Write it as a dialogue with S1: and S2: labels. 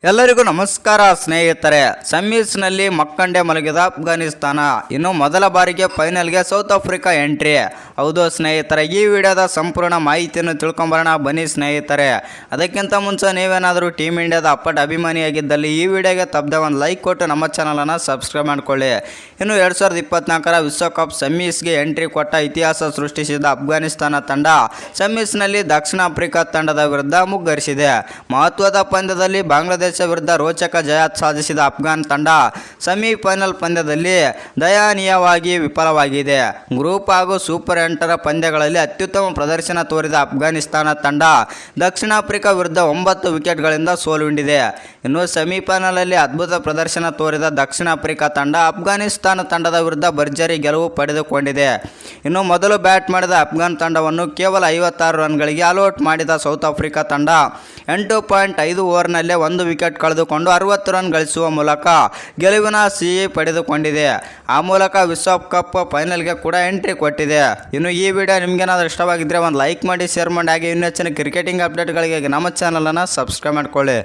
S1: ಎಲ್ಲರಿಗೂ ನಮಸ್ಕಾರ ಸ್ನೇಹಿತರೆ. ಸೆಮೀಸ್ನಲ್ಲಿ ಮಕ್ಕಂಡೆ ಮಲಗಿದ ಅಫ್ಘಾನಿಸ್ತಾನ ಇನ್ನು ಮೊದಲ ಬಾರಿಗೆ ಫೈನಲ್ಗೆ ಸೌತ್ ಆಫ್ರಿಕಾ ಎಂಟ್ರಿ. ಹೌದು ಸ್ನೇಹಿತರೆ, ಈ ವಿಡಿಯೋದ ಸಂಪೂರ್ಣ ಮಾಹಿತಿಯನ್ನು ತಿಳ್ಕೊಂಬರೋಣ ಬನ್ನಿ ಸ್ನೇಹಿತರೆ. ಅದಕ್ಕಿಂತ ಮುಂಚೆ ನೀವೇನಾದರೂ ಟೀಮ್ ಇಂಡಿಯಾದ ಅಪ್ಪಟ ಅಭಿಮಾನಿಯಾಗಿದ್ದಲ್ಲಿ ಈ ವಿಡಿಯೋಗೆ ತಪ್ಪದೆ ಒಂದು ಲೈಕ್ ಕೊಟ್ಟು ನಮ್ಮ ಚಾನಲನ್ನು ಸಬ್ಸ್ಕ್ರೈಬ್ ಮಾಡ್ಕೊಳ್ಳಿ. ಇನ್ನು 2024ರ ವಿಶ್ವಕಪ್ ಸೆಮೀಸ್ಗೆ ಎಂಟ್ರಿ ಕೊಟ್ಟ ಇತಿಹಾಸ ಸೃಷ್ಟಿಸಿದ ಅಫ್ಘಾನಿಸ್ತಾನ ತಂಡ ಸೆಮೀಸ್ನಲ್ಲಿ ದಕ್ಷಿಣ ಆಫ್ರಿಕಾ ತಂಡದ ವಿರುದ್ಧ ಮುಗ್ಗರಿಸಿದೆ. ಮಹತ್ವದ ಪಂದ್ಯದಲ್ಲಿ ಬಾಂಗ್ಲಾದೇಶ ವಿರುದ್ಧ ರೋಚಕ ಜಯ ಸಾಧಿಸಿದ ಅಫ್ಘಾನ್ ತಂಡ ಸೆಮಿಫೈನಲ್ ಪಂದ್ಯದಲ್ಲಿ ದಯನೀಯವಾಗಿ ವಿಫಲವಾಗಿದೆ. ಗ್ರೂಪ್ ಹಾಗೂ ಸೂಪರ್ 8ರ ಪಂದ್ಯಗಳಲ್ಲಿ ಅತ್ಯುತ್ತಮ ಪ್ರದರ್ಶನ ತೋರಿದ ಅಫ್ಘಾನಿಸ್ತಾನ ತಂಡ ದಕ್ಷಿಣ ಆಫ್ರಿಕಾ ವಿರುದ್ಧ 9 ವಿಕೆಟ್ಗಳಿಂದ ಸೋಲುಂಡಿದೆ. ಇನ್ನು ಸೆಮಿಫೈನಲಲ್ಲಿ ಅದ್ಭುತ ಪ್ರದರ್ಶನ ತೋರಿದ ದಕ್ಷಿಣ ಆಫ್ರಿಕಾ ತಂಡ ಅಫ್ಘಾನಿಸ್ತಾನ ತಂಡದ ವಿರುದ್ಧ ಭರ್ಜರಿ ಗೆಲುವು ಪಡೆದುಕೊಂಡಿದೆ. ಇನ್ನು ಮೊದಲು ಬ್ಯಾಟ್ ಮಾಡಿದ ಅಫ್ಘಾನ್ ತಂಡವನ್ನು ಕೇವಲ 56 ರನ್ಗಳಿಗೆ ಆಲ್ಔಟ್ ಮಾಡಿದ ಸೌತ್ ಆಫ್ರಿಕಾ ತಂಡ 8.5 ಓವರ್ನಲ್ಲೇ 1 ವಿಕೆಟ್ ಕಳೆದುಕೊಂಡು 60 ರನ್ ಗಳಿಸುವ ಮೂಲಕ ಗೆಲುವಿನ ಸಿಹಿ ಪಡೆದುಕೊಂಡಿದೆ. ಆ ಮೂಲಕ ವಿಶ್ವಕಪ್ ಫೈನಲ್ಗೆ ಕೂಡ ಎಂಟ್ರಿ ಕೊಟ್ಟಿದೆ. ಇನ್ನು ಈ ವಿಡಿಯೋ ನಿಮಗೇನಾದರೂ ಇಷ್ಟವಾಗಿದ್ದರೆ ಒಂದು ಲೈಕ್ ಮಾಡಿ, ಶೇರ್ ಮಾಡಿ, ಹಾಗೆ ಇನ್ನೂ ಹೆಚ್ಚಿನ ಕ್ರಿಕೆಟಿಂಗ್ ಅಪ್ಡೇಟ್ಗಳಿಗೆ ನಮ್ಮ ಚಾನಲನ್ನು ಸಬ್ಸ್ಕ್ರೈಬ್ ಮಾಡ್ಕೊಳ್ಳಿ.